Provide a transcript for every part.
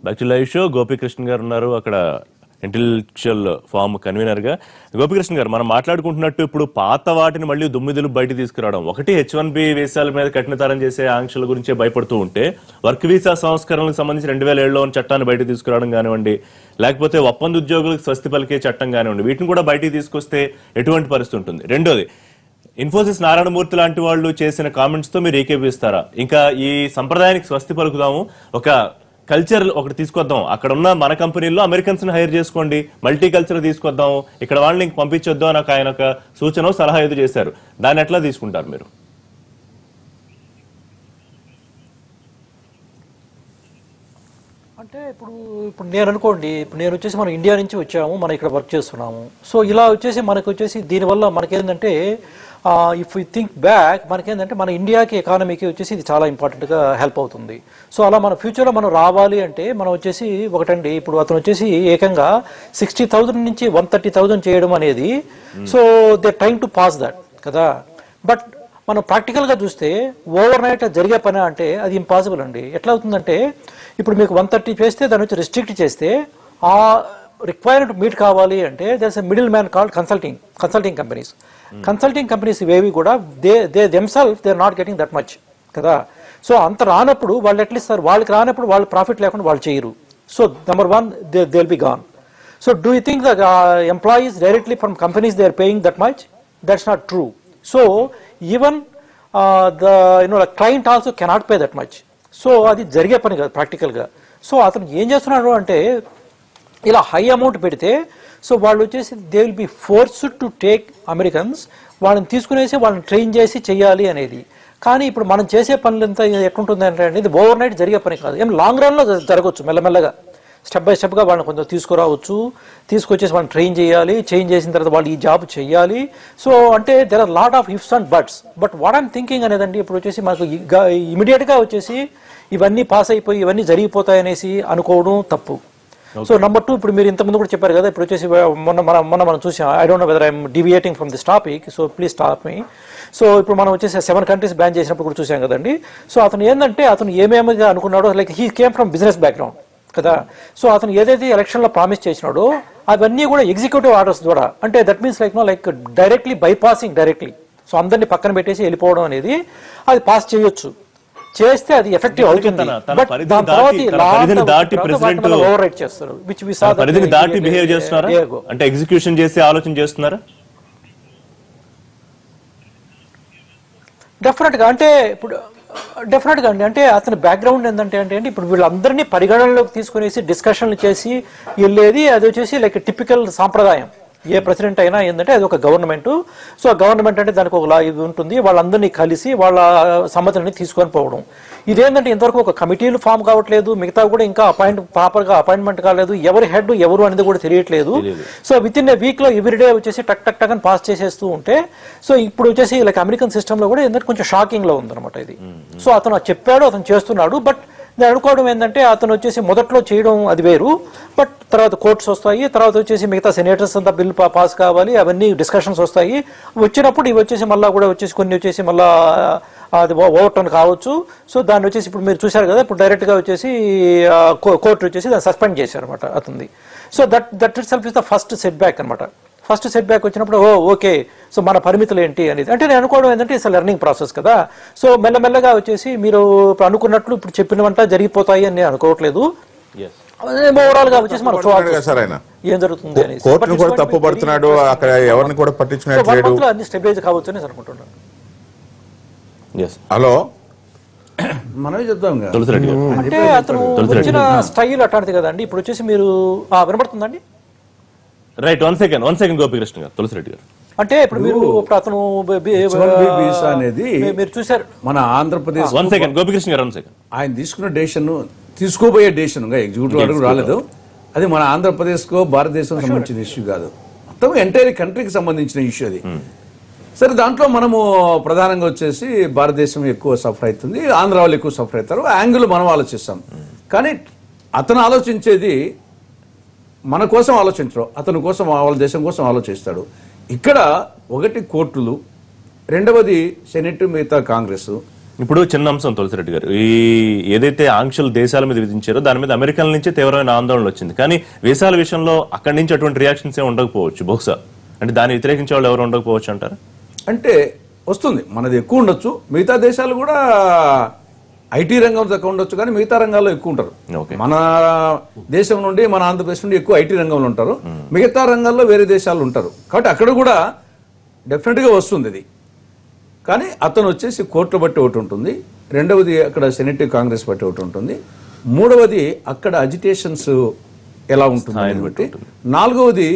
Back to live show. Gopikrishna గారు ఉన్నారు అక్కడ ఇంటెలెక్చువల్ ఫార్మ్ కన్వీనర్ గా. గోపీకృష్ణ గారు, మనం మాట్లాడుకుంటున్నట్టు ఇప్పుడు పాత వాటిని మళ్ళీ దుమ్మిదులు బయట తీసుకురావడం ఒకటి, H1B వీసాల మీద కఠినతరం చేసే ఆంక్షల గురించే భయపడుతూ ఉంటే వర్క్ వీసా సంస్కరణలకు సంబంధించి 2007లో చట్టాన్ని బయట తీసుకురావడం కానివ్వండి, లేకపోతే ఒప్పంద ఉద్యోగులకు స్వస్తి పలికే చట్టం కానివ్వండి, వీటిని కూడా బయటికి తీసుకొస్తే ఎటువంటి పరిస్థితి ఉంటుంది? రెండోది, ఇన్ఫోసిస్ నారాయణమూర్తి లాంటి వాళ్ళు చేసిన కామెంట్స్ తో మీరు ఏకీభవిస్తారా? ఇంకా ఈ సంప్రదాయానికి స్వస్తి పలుకుదాము, ఒక కల్చర్ ఒకటి తీసుకొద్దాం, అక్కడ ఉన్న మన కంపెనీల్లో అమెరికన్స్ ని హైర్ చేసుకోండి, మల్టీ కల్చర్ తీసుకొద్దాం, ఇక్కడ వాళ్ళని ఇంక పంపించొద్దాం అని ఆయన ఒక సూచన సలహా ఏదో చేశారు. దాన్ని ఎట్లా తీసుకుంటారు మీరు? అంటే ఇప్పుడు నేను అనుకోండి, ఇప్పుడు నేను వచ్చేసి మనం ఇండియా నుంచి వచ్చాము, మనం ఇక్కడ వర్క్ చేస్తున్నాము. సో ఇలా వచ్చేసి మనకు వచ్చేసి దీనివల్ల మనకేంటంటే ఇఫ్ యూ థింక్ బ్యాక్, మనకేంటంటే మన ఇండియాకి ఎకానమీకి వచ్చేసి ఇది చాలా ఇంపార్టెంట్గా హెల్ప్ అవుతుంది. సో అలా మన ఫ్యూచర్లో మనం రావాలి అంటే మనం వచ్చేసి ఒకటండి, ఇప్పుడు అతను వచ్చేసి ఏకంగా 60,000 నుంచి 130,000 చేయడం అనేది, so they trying to pass that కదా. బట్ మనం ప్రాక్టికల్గా చూస్తే ఓవర్ నైట్ జరిగే పని అంటే అది ఇంపాసిబుల్ అండి. ఎట్లా అవుతుందంటే ఇప్పుడు మీకు 130 చేస్తే దాని వచ్చి రిస్ట్రిక్ట్ చేస్తే ఆ రిక్వైర్మెంట్ మీట్ కావాలి అంటే there's a middleman called consulting companies. Consulting companies ఇవేవి కూడా they themselves they are not getting that much కదా. సో అంత రానప్పుడు వాళ్ళు ఎట్లీస్ట్ వాళ్ళకి రానప్పుడు వాళ్ళు ప్రాఫిట్ లేకుండా వాళ్ళు చేయరు. So number one, they will be gone. So do you think the employees directly from companies they are paying that much? That's not true. So even the client also cannot pay that much. So అది జరిగే పని కాదు ప్రాక్టికల్గా. So అతను ఏం చేస్తున్నాడు అంటే ఇలా హై అమౌంట్ పెడితే సో వాళ్ళు వచ్చేసి they will B forced to take Americans, వాళ్ళని తీసుకునేసి వాళ్ళని ట్రైన్ చేసి చేయాలి అనేది. కానీ ఇప్పుడు మనం చేసే పనులంతా ఎట్లుంటుంది అంటే ఇది ఓవర్ నైట్ జరిగే పని కాదు. ఏం లాంగ్ రన్లో జరగవచ్చు, మెల్లమెల్లగా స్టెప్ బై స్టెప్గా వాళ్ళని కొంచెం తీసుకురావచ్చు, తీసుకొచ్చేసి వాళ్ళని ట్రైన్ చేసిన తర్వాత వాళ్ళు ఈ జాబ్ చేయాలి. సో అంటే there are lot of ifs and buts. But what I'm thinking అనేదండి, ఇప్పుడు వచ్చేసి మనకు ఇమీడియట్గా వచ్చేసి ఇవన్నీ పాస్ అయిపోయి ఇవన్నీ జరిగిపోతాయి అనేసి అనుకోవడం తప్పు. సో నెంబర్ టూ, ఇప్పుడు మీరు ఇంతకుముందు కూడా చెప్పారు కదా, ఇప్పుడు వచ్చేసి మొన్న మనం చూసాం, I don't know whether I'm deviating from this topic, so please stop me. So ఇప్పుడు మనం వచ్చేసి 7 countries బ్యాన్ చేసినప్పుడు కూడా చూసాం కదండి. సో అతను ఏంటంటే అతను ఏమేమిగా అనుకున్నాడో, like he came from business background కదా. సో అతను ఏదైతే ఎలక్షన్లో ప్రామిస్ చేసినాడో అవన్నీ కూడా ఎగ్జిక్యూటివ్ ఆర్డర్స్ ద్వారా, అంటే that means like directly bypassing directly. So అందరినీ పక్కన పెట్టేసి వెళ్ళిపోవడం అనేది అది పాస్ చేయొచ్చు, చేస్తే అది ఎఫెక్టివ్ అవుతుంది. బట్ దాని తర్వాత ఓవర్ రైట్ చేస్తారు, పరిధిని దాటి బిహేవ్ చేస్తున్నారా అంటే ఎగ్జిక్యూషన్ చేసే ఆలోచన చేస్తున్నారా? డెఫినెట్గా అంటే ఇప్పుడు డెఫినెట్గా అండి, అంటే అతని బ్యాక్గ్రౌండ్ ఏంటంటే ఇప్పుడు వీళ్ళందరినీ పరిగణనలోకి తీసుకునేసి డిస్కషన్లు చేసి వెళ్ళేది అది వచ్చేసి లైక్ టిపికల్ సాంప్రదాయం. ఏ ప్రెసిడెంట్ అయినా ఏంటంటే అది ఒక గవర్నమెంట్. సో గవర్నమెంట్ అంటే దానికి ఒక ఇది ఉంటుంది, వాళ్ళందరినీ కలిసి వాళ్ళ సమ్మతిని తీసుకొని పోవడం. ఇదేంటంటే ఇంతవరకు ఒక కమిటీలు ఫామ్ కావట్లేదు, మిగతా కూడా ఇంకా ప్రాపర్గా అపాయింట్మెంట్ కాలేదు, ఎవరి హెడ్ ఎవరు అనేది కూడా తెలియట్లేదు. సో విత్ ఇన్ ఏ వీక్లో ఎవ్రీడే వచ్చేసి టక్ అని పాస్ చేసేస్తూ ఉంటే, సో ఇప్పుడు వచ్చేసి లైక్ అమెరికన్ సిస్టంలో కూడా ఏంటంటే కొంచెం షాకింగ్లో ఉందన్నమాట ఇది. సో అతను చెప్పాడు, అతను చేస్తున్నాడు. బట్ నేను అనుకోవడం ఏంటంటే అతను వచ్చేసి మొదట్లో చేయడం అది వేరు, బట్ తర్వాత కోర్ట్స్ వస్తాయి, తర్వాత వచ్చేసి మిగతా సెనేటర్స్ అంతా బిల్ పాస్ కావాలి, అవన్నీ డిస్కషన్స్ వస్తాయి. వచ్చినప్పుడు ఇవి వచ్చేసి మళ్ళీ కూడా వచ్చేసి కొన్ని వచ్చేసి మళ్ళీ అది ఓవర్ టర్న్ కావచ్చు. సో దాన్ని వచ్చేసి ఇప్పుడు మీరు చూశారు కదా, ఇప్పుడు డైరెక్ట్గా వచ్చేసి కోర్టు వచ్చేసి దాన్ని సస్పెండ్ చేశారు అనమాట అతనిది. So that it self is the first set back అనమాట. ఫస్ట్ సెట్ బ్యాక్ వచ్చినప్పుడు ఓకే, సో మన పరిమితులు ఏంటి అనేది. అంటే నేను అనుకోవడం ఏంటంటే ఇట్స్ లెర్నింగ్ ప్రాసెస్ కదా. సో మెల్లమెల్లగా వచ్చేసి మీరు ఇప్పుడు అనుకున్నట్లు ఇప్పుడు చెప్పినవంట జరిగిపోతాయి అని నేను అనుకోవట్లేదు. ఓవరాల్ గా వచ్చేసి మనం ఏం జరుగుతుంది అని తప్పు పడుతున్నాడు, అక్కడ ఎవరిని కూడా పట్టించుకునేట్లేదు, అన్ని స్టెబిలైజ్ కావచ్చు అని అనుకుంటున్నాను. హలో, మనమే చెప్తాం అంటే అతను వచ్చిన స్టైల్ అట్లాంటిది కదండి. ఇప్పుడు వచ్చేసి మీరు వినబడుతుందండి? రైట్, వన్ సెకండ్ గోపికృష్ణ గారు, తులసిరెడ్డి గారు. అంటే ఇప్పుడు మీరు అతను అనేది మీరు చూసారు మన ఆంధ్రప్రదేశ్. వన్ సెకండ్ గోపికృష్ణ గారు, ఆయన తీసుకున్న డెసిషన్, తీసుకోబోయే డెసిషన్ ఎగ్జిక్యూటివ్ అడుగు రాలేదు. అది మన ఆంధ్రప్రదేశ్ కో భారతదేశం సంబంధించిన ఇష్యూ కాదు, మొత్తం ఎంటైర్ కంట్రీకి సంబంధించిన ఇష్యూ అది. సరే, దాంట్లో మనము ప్రధానంగా వచ్చేసి భారతదేశం ఎక్కువ సఫర్ అవుతుంది, ఆంధ్ర వాళ్ళు ఎక్కువ సఫర్ అవుతారు, యాంగిల్ మనం ఆలోచిస్తాం. కానీ అతను ఆలోచించేది మన కోసం ఆలోచించరు, అతని కోసం వాళ్ళ దేశం కోసం ఆలోచిస్తాడు. ఇక్కడ ఒకటి కోర్టులు, రెండవది సెనెట్, మిగతా కాంగ్రెస్, ఇప్పుడు చిన్న అంశం తులసిరెడ్డి గారు, ఈ ఏదైతే ఆంక్షలు దేశాల మీద విధించారో దాని మీద అమెరికన్ నుంచి తీవ్రమైన ఆందోళన వచ్చింది. కానీ వీసాల విషయంలో అక్కడి నుంచి అటువంటి రియాక్షన్స్ ఏమి ఉండకపోవచ్చు బహుశా. అంటే దాన్ని వ్యతిరేకించే వాళ్ళు ఎవరు ఉండకపోవచ్చు అంటారా? అంటే వస్తుంది, మనది ఎక్కువ ఉండొచ్చు, మిగతా దేశాలు కూడా ఐటీ రంగం తక్కువ ఉండొచ్చు, కానీ మిగతా రంగాల్లో ఎక్కువ ఉంటారు. మన దేశం నుండి, మన ఆంధ్రప్రదేశ్ నుండి ఎక్కువ ఐటీ రంగంలో ఉంటారు, మిగతా రంగాల్లో వేరే దేశాలు ఉంటారు. కాబట్టి అక్కడ కూడా డెఫినెట్గా వస్తుంది ఇది. కానీ అతను వచ్చేసి కోర్టు బట్టి ఒకటి ఉంటుంది, రెండవది అక్కడ సెనెట్ కాంగ్రెస్ బట్టి ఒకటి ఉంటుంది, మూడవది అక్కడ అజిటేషన్స్ ఎలా ఉంటుంది బట్టి, నాలుగవది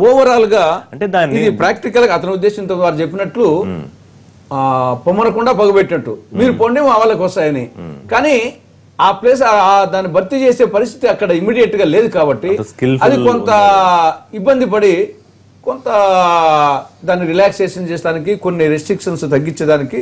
ఓవరాల్ గా అంటే ఇది ప్రాక్టికల్ గా అతని ఉద్దేశంతో వారు చెప్పినట్లు పొమ్మనకుండా పగబెట్టినట్టు మీరు పొండి మా వాళ్ళకి వస్తాయని. కానీ ఆ ప్లేస్ దాన్ని భర్తీ చేసే పరిస్థితి అక్కడ ఇమ్మీడియట్ గా లేదు. కాబట్టి అది కొంత ఇబ్బంది పడి కొంత దాన్ని రిలాక్సేషన్ చేసడానికి, కొన్ని రెస్ట్రిక్షన్స్ తగ్గించడానికి,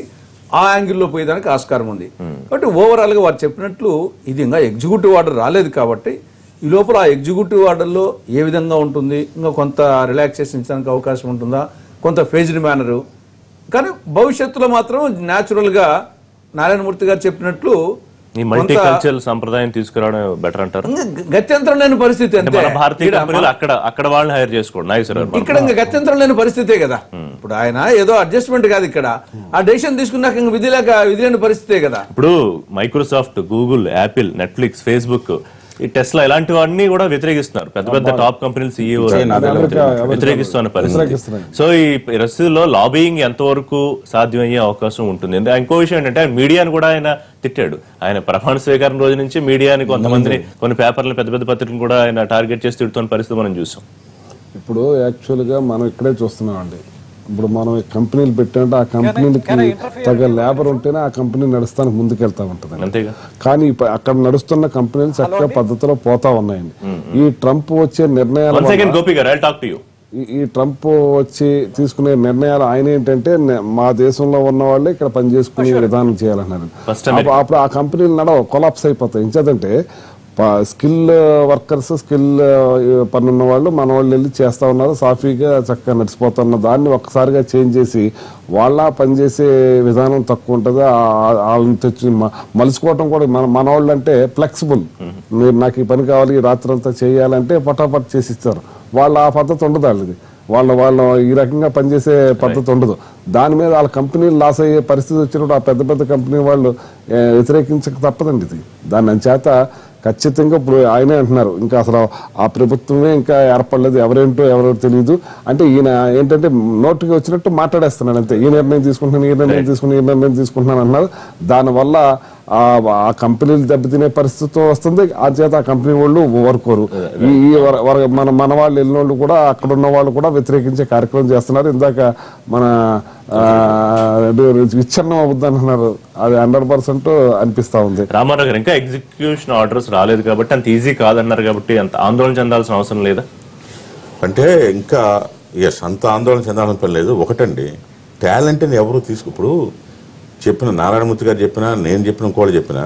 ఆ యాంగిల్లో పోయేదానికి ఆస్కారం ఉంది. కాబట్టి ఓవరాల్ గా వారు చెప్పినట్లు ఇది ఇంకా ఎగ్జిక్యూటివ్ ఆర్డర్ రాలేదు. కాబట్టి ఈ లోపల ఆ ఎగ్జిక్యూటివ్ ఆర్డర్లో ఏ విధంగా ఉంటుంది, ఇంకా కొంత రిలాక్సేషన్ ఇచ్చడానికి అవకాశం ఉంటుందా, కొంత ఫేజ్డ్ మేనరు. కానీ భవిష్యత్తులో మాత్రం న్యాచురల్ గా నారాయణమూర్తి గారు చెప్పినట్లు ఈ మల్టీ కల్చరల్ సంప్రదాయం తీసుకురావడం బెటర్ అంటారు. గత్యంతరం లేని పరిస్థితి అంతే. అక్కడ వాళ్ళని హైర్ చేసుకోండి, ఇక్కడ ఇంకా గత్యంతరం లేని పరిస్థితే కదా. ఇప్పుడు ఆయన ఏదో అడ్జస్ట్మెంట్ కాదు, ఇక్కడ ఆ డెసిషన్ తీసుకున్నాక ఇంక విధి లేని పరిస్థితే కదా. ఇప్పుడు Microsoft, Google, Apple, Netflix, Facebook, ఈ టెస్లా ఇలాంటివన్నీ కూడా వ్యతిరేకిస్తున్నారు. పెద్ద పెద్ద టాప్ కంపెనీలు CEO వ్యతిరేకిస్తున్న పరిస్థితి. సో ఈ రసీదులో లాబియింగ్ ఎంతవరకు సాధ్యమయ్యే అవకాశం ఉంటుంది? ఇంకో విషయం ఏంటంటే మీడియాను కూడా ఆయన తిట్టాడు. ఆయన ప్రమాణ స్వీకారం రోజు నుంచి మీడియాని, కొంతమందిని, కొన్ని పేపర్లు, పెద్ద పెద్ద పత్రికలను కూడా ఆయన టార్గెట్ చేసి తిడుతున్న పరిస్థితి మనం చూసాం. ఇప్పుడు యాక్చువల్గా మనం ఇక్కడే చూస్తున్నామండి. ఇప్పుడు మనం కంపెనీలు పెట్టామంటే ఆ కంపెనీలకి తగ్గ లేబర్ ఉంటేనే ఆ కంపెనీ నడుస్తానికి ముందుకెళ్తా ఉంటుంది. కానీ అక్కడ నడుస్తున్న కంపెనీలు చక్కగా పద్ధతిలో పోతా ఉన్నాయండి. ఈ ట్రంప్ వచ్చే నిర్ణయాలు, ఈ ట్రంప్ వచ్చి తీసుకునే నిర్ణయాలు ఆయన ఏంటంటే మా దేశంలో ఉన్న వాళ్ళే ఇక్కడ పనిచేసుకునే విధానం చేయాలన్నారు. అప్పుడు ఆ కంపెనీలు కొలాప్స్ అయిపోతాయి. ఇంచేదంటే స్కిల్ వర్కర్స్, స్కిల్ పనున్న వాళ్ళు మన వాళ్ళు వెళ్ళి చేస్తూ ఉన్నారు, సాఫీగా చక్కగా నడిచిపోతున్న దాన్ని ఒక్కసారిగా చేంజ్ చేసి వాళ్ళ పనిచేసే విధానం తక్కువ ఉంటుంది. వాళ్ళని తెచ్చి మలుచుకోవటం కూడా మన వాళ్ళు అంటే ఫ్లెక్సిబుల్, మీరు నాకు ఈ పని కావాలి, ఈ రాత్రంతా చేయాలంటే పటాపట్ చేసి ఇస్తారు. వాళ్ళ ఆ పద్ధతి ఉండదు, వాళ్ళు ఈ రకంగా పనిచేసే పద్ధతి ఉండదు. దాని మీద వాళ్ళ కంపెనీలు లాస్ అయ్యే పరిస్థితి వచ్చినప్పుడు ఆ పెద్ద పెద్ద కంపెనీ వాళ్ళు వ్యతిరేకించక తప్పదండి ఇది. దాని చేత ఖచ్చితంగా ఇప్పుడు ఆయనే అంటున్నారు ఇంకా అసలు ఆ ప్రభుత్వమే ఇంకా ఏర్పడలేదు, ఎవరో తెలియదు అంటే ఈయన ఏంటంటే నోటికి వచ్చినట్టు మాట్లాడేస్తున్నాడు అంతే. ఈ నిర్ణయం తీసుకుంటున్నాను అన్నారు. దానివల్ల ఆ కంపెనీలు దెబ్బతినే పరిస్థితి వస్తుంది. ఆ చేత ఆ కంపెనీ వాళ్ళు ఊరుకోరు. మన వాళ్ళు వెళ్ళిన వాళ్ళు కూడా, అక్కడ ఉన్న వాళ్ళు కూడా వ్యతిరేకించే కార్యక్రమం చేస్తున్నారు. ఇందాక మన విచ్ఛిన్నం అవుద్ది అంటున్నారు, అది 100% అనిపిస్తా ఉంది. రామారావు గారు, ఇంకా ఎగ్జిక్యూషన్ ఆర్డర్స్ రాలేదు కాబట్టి అంత ఈజీ కాదన్నారు కాబట్టి అంత ఆందోళన చెందాల్సిన అవసరం లేదా అంటే? ఇంకా అంత ఆందోళన చెందాల్సిన పని లేదు. ఒకటండి, టాలెంట్ని ఎవరు ఇప్పుడు చెప్పిన నారాయణమూర్తి గారు చెప్పినా, నేను చెప్పిన ఇంకోళ్ళు చెప్పినా,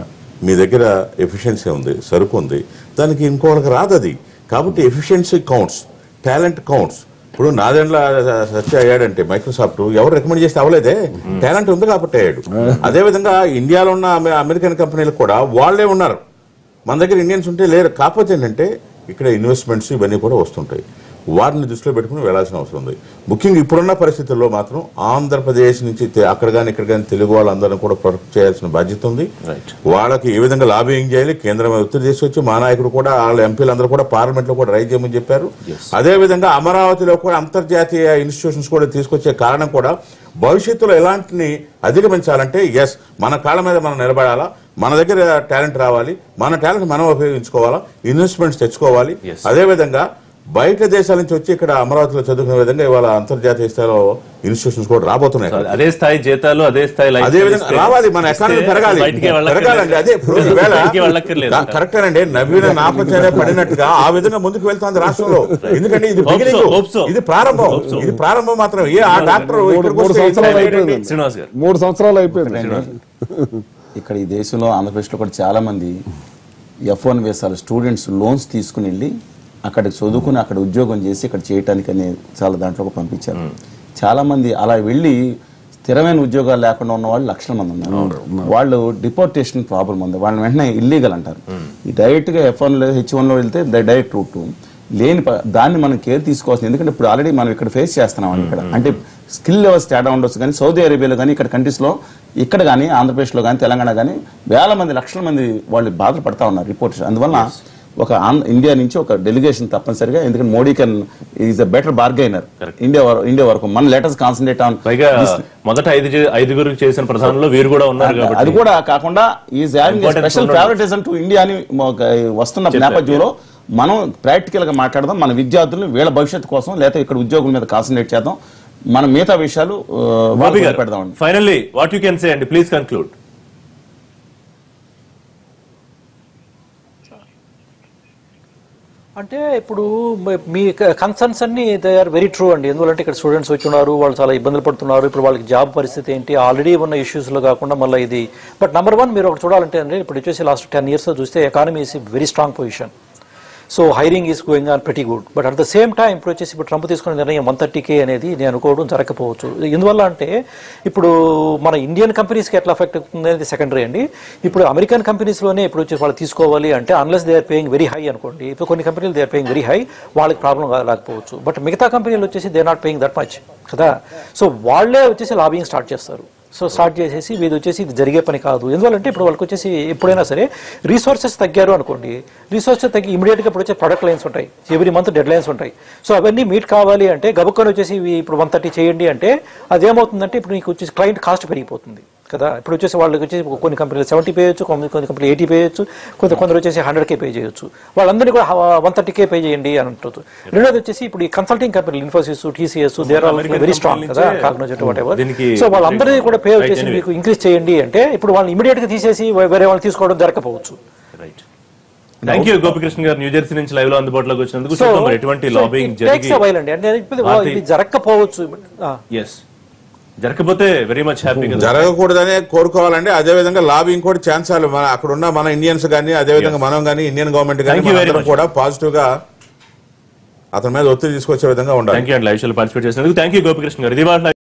మీ దగ్గర ఎఫిషియన్సీ ఉంది, సరుకు ఉంది, దానికి ఇంకోళ్ళకి రాదు అది. కాబట్టి ఎఫిషియన్సీ కౌంట్స్, టాలెంట్ కౌంట్స్. ఇప్పుడు నాదెండ్ల సత్య అయ్యాడంటే మైక్రోసాఫ్ట్ ఎవరు రికమెండ్ చేస్తే అవ్వలేదే, టాలెంట్ ఉంది కాబట్టి అయ్యాడు. అదేవిధంగా ఇండియాలో ఉన్న అమెరికన్ కంపెనీలకు కూడా వాళ్ళే ఉన్నారు, మన దగ్గర ఇండియన్స్ ఉంటే లేరు. కాకపోతే ఏంటంటే ఇక్కడ ఇన్వెస్ట్మెంట్స్ ఇవన్నీ కూడా వస్తుంటాయి, వారిని దృష్టిలో పెట్టుకుని వెళ్లాల్సిన అవసరం ఉంది. ముఖ్యంగా ఇప్పుడున్న పరిస్థితుల్లో మాత్రం ఆంధ్రప్రదేశ్ నుంచి అక్కడ కానీ ఇక్కడ కానీ తెలుగు వాళ్ళందరినీ కూడా ప్రొటెక్ట్ చేయాల్సిన బాధ్యత ఉంది. వాళ్ళకి ఏ విధంగా లాబింగ్ చేయాలి, కేంద్రం ఒత్తిడి తీసుకొచ్చి మా నాయకుడు కూడా, వాళ్ళ ఎంపీలందరూ కూడా పార్లమెంట్ లో కూడా రైజ్ చేయమని చెప్పారు. అదేవిధంగా అమరావతిలో కూడా అంతర్జాతీయ ఇన్స్టిట్యూషన్స్ కూడా తీసుకొచ్చే కారణం కూడా భవిష్యత్తులో ఎలాంటిని అధిగమించాలంటే మన కాళ్ళ మీద మనం నిలబడాలా, మన దగ్గర టాలెంట్ రావాలి, మన టాలెంట్ మనం ఉపయోగించుకోవాలా, ఇన్వెస్ట్మెంట్స్ తెచ్చుకోవాలి. అదేవిధంగా బయట దేశాల నుంచి వచ్చి ఇక్కడ అమరావతిలో చదువుకునే విధంగా ఇవాళ అంతర్జాతీయ స్థాయిలో ఇన్స్టిట్యూషన్స్ కూడా రాబోతున్నాయి. అదే స్థాయి జీతాలు, అదే విధంగా రావాలి, మన ఎకానమీ పెరగాలండి. అదే కరెక్టేనండి, నవీన నాపచర్య పడినట్టుగా ఆ విధంగా ముందుకు వెళ్తుంది రాష్ట్రంలో. ఎందుకంటే ఇది ఇది ప్రారంభం మాత్రమే. ఆ డాక్టర్ 3 సంవత్సరాలు అయిపోయింది. ఇక్కడ ఈ దేశంలో, ఆంధ్రప్రదేశ్లో కూడా చాలా మంది F1 వీసాలు స్టూడెంట్స్ లోన్స్ తీసుకుని వెళ్ళి అక్కడికి చదువుకుని అక్కడ ఉద్యోగం చేసి ఇక్కడ చేయటానికి చాలా దాంట్లో పంపించారు. చాలా మంది అలా వెళ్ళి స్థిరమైన ఉద్యోగాలు లేకుండా ఉన్న వాళ్ళు లక్షల మంది ఉన్నారు. వాళ్ళు డిపోర్టేషన్ ప్రాబ్లం ఉంది, వాళ్ళని వెంటనే ఇల్లీగల్ అంటారు. ఈ డైరెక్ట్ గా F1 H1 లో వెళ్తే డైరెక్ట్ రూట్ లేని దాన్ని మనం కేర్ తీసుకోవాల్సింది. ఎందుకంటే ఇప్పుడు ఆల్రెడీ మనం ఇక్కడ ఫేస్ చేస్తున్నాం ఇక్కడ. అంటే స్కిల్ లెవెల్స్ తేడా ఉండొచ్చు, కానీ సౌదీ అరేబియాలో కానీ ఇక్కడ కంట్రీస్లో, ఇక్కడ కానీ ఆంధ్రప్రదేశ్లో కానీ తెలంగాణ కానీ వేల మంది లక్షల మంది వాళ్ళు బాధలు పడతా ఉన్నారు రిపోర్ట్స్. అందువల్ల ఒక ఇండియా నుంచి ఒక డెలిగేషన్ తప్పనిసరిగా, ఎందుకంటే Modi can is a better bargainer India వరకు. మన లెటర్స్ కాన్సన్ట్రేట్ ఆన్ మొదట ఐదుగురికి చేసిన ప్రధానంలో వీరు కూడా ఉన్నారు. అది కూడా కాకుండా is having special favouritism to India అని వస్తున్న నేపథ్యంలో మనం ప్రాక్టికల్ గా మాట్లాడదాం. మన విద్యార్థులు వీళ్ళ భవిష్యత్తు కోసం, లేదా ఇక్కడ ఉద్యోగుల మీద కాన్సన్ట్రేట్ చేద్దాం. మన మిగతా విషయాలు పెడదాం. Finally what you can say అండి, ప్లీజ్ కన్క్లూడ్. అంటే ఇప్పుడు మీ కన్సర్న్స్ అన్ని దే ఆర్ వెరీ ట్రూ అండి. ఎందుకంటే ఇక్కడ స్టూడెంట్స్ వచ్చి ఉన్నారు, వాళ్ళు చాలా ఇబ్బందులు పడుతున్నారు. ఇప్పుడు వాళ్ళకి జాబ్ పరిస్థితి ఏంటి, ఆల్రెడీ ఉన్న ఇష్యూస్లో కాకుండా మళ్ళీ ఇది. బట్ నెంబర్ వన్ మీరు ఒకటి చూడాలంటే అండి, ఇప్పుడు వచ్చేసి లాస్ట్ 10 years చూస్తే economy is very strong position. So hiring is going on pretty good. But at the same time ఇప్పుడు వచ్చేసి ఇప్పుడు ట్రంప్ తీసుకున్న నిర్ణయం 130K అనేది నేను అనుకోవడం జరగకపోవచ్చు. ఎందువల్ల అంటే ఇప్పుడు మన ఇండియన్ కంపెనీస్కి ఎట్లా ఎఫెక్ట్ అవుతుంది అనేది సెకండరీ అండి. ఇప్పుడు అమెరికన్ కంపెనీస్లోనే ఇప్పుడు వచ్చి వాళ్ళు తీసుకోవాలి అంటే unless they are paying very high అనుకోండి. ఇప్పుడు కొన్ని కంపెనీలు they are paying very high, వాళ్ళకి ప్రాబ్లం రాకపోవచ్చు. బట్ మిగతా కంపెనీలు వచ్చేసి they not paying that much కదా. సో వాళ్ళే వచ్చేసి లాబింగ్ స్టార్ట్ చేస్తారు. సో స్టార్ట్ చేసేసి వీళ్ళు వచ్చేసి ఇది జరిగే పని కాదు. ఎందువల్లంటే ఇప్పుడు వాళ్ళకి వచ్చేసి ఎప్పుడైనా సరే రీసోర్సెస్ తగ్గారు అనుకోండి, రీసోర్సెస్ తగ్గి ఇమీడియట్గా ఇప్పుడు వచ్చే ప్రొడక్ట్ లైన్స్ ఉంటాయి, ఎవ్రీ మంత్ డెడ్ లైన్స్ ఉంటాయి. సో అవన్నీ మీట్ కావాలి అంటే గబుక్కని వచ్చేసి ఇప్పుడు 130 చేయండి అంటే అదేమవుతుందంటే ఇప్పుడు నీకు వచ్చేసి క్లయింట్ కాస్ట్ పెరిగిపోతుంది కదా. ఇప్పుడు వచ్చేసి వాళ్ళకి వచ్చేసి కొన్ని కంపెనీలు 70 పే చేయొచ్చు, కొన్ని కంపెనీలు 80 పే చేయొచ్చు, కొందరు వచ్చేసి 100K పే చేయొచ్చు. వాళ్ళందరినీ కూడా 130K పే చేయండి అని అంటుంది. రెండోది వచ్చేసి ఇప్పుడు ఈ కన్సల్టింగ్ కంపెనీలు Infosys, TCS they are all very strong కదా, కాగ్నిజెంట్ వాట్ ఎవర్. సో వాళ్ళందరినీ కూడా పే వచ్చేసి మీకు ఇంక్రీజ్ చేయండి అంటే ఇప్పుడు వాళ్ళని ఇమీడియట్ గా తీసేసి వేరే వాళ్ళు తీసుకోవడం జరగకపోవచ్చు. రైట్. థ్యాంక్ యూ గోపికృష్ణ గారు, న్యూజెర్సీ నుంచి లైవ్ లో అందుబాటులోకి వచ్చినందుకు. ఎటువంటి లాబింగ్ జరగకపోవచ్చు, జరగకపోతే వెరీ మచ్ హ్యాపీగా జరగకూడదనే కోరుకోవాలండి. అదే విధంగా లాబింగ్ కూడా ఛాన్సాలు అక్కడ ఉన్న మన ఇండియన్స్ కానీ, అదే విధంగా మనం కానీ, ఇండియన్ గవర్నమెంట్ కానీ కూడా పాజిటివ్ గా అతని మీద ఒత్తిడి తీసుకొచ్చే విధంగా ఉండాలి. థ్యాంక్ యూ అండి లైవ్ షోలో పార్టిసిపేట్ చేసినందుకు. థ్యాంక్ యూ గోపికృష్ణ గారు. ఇది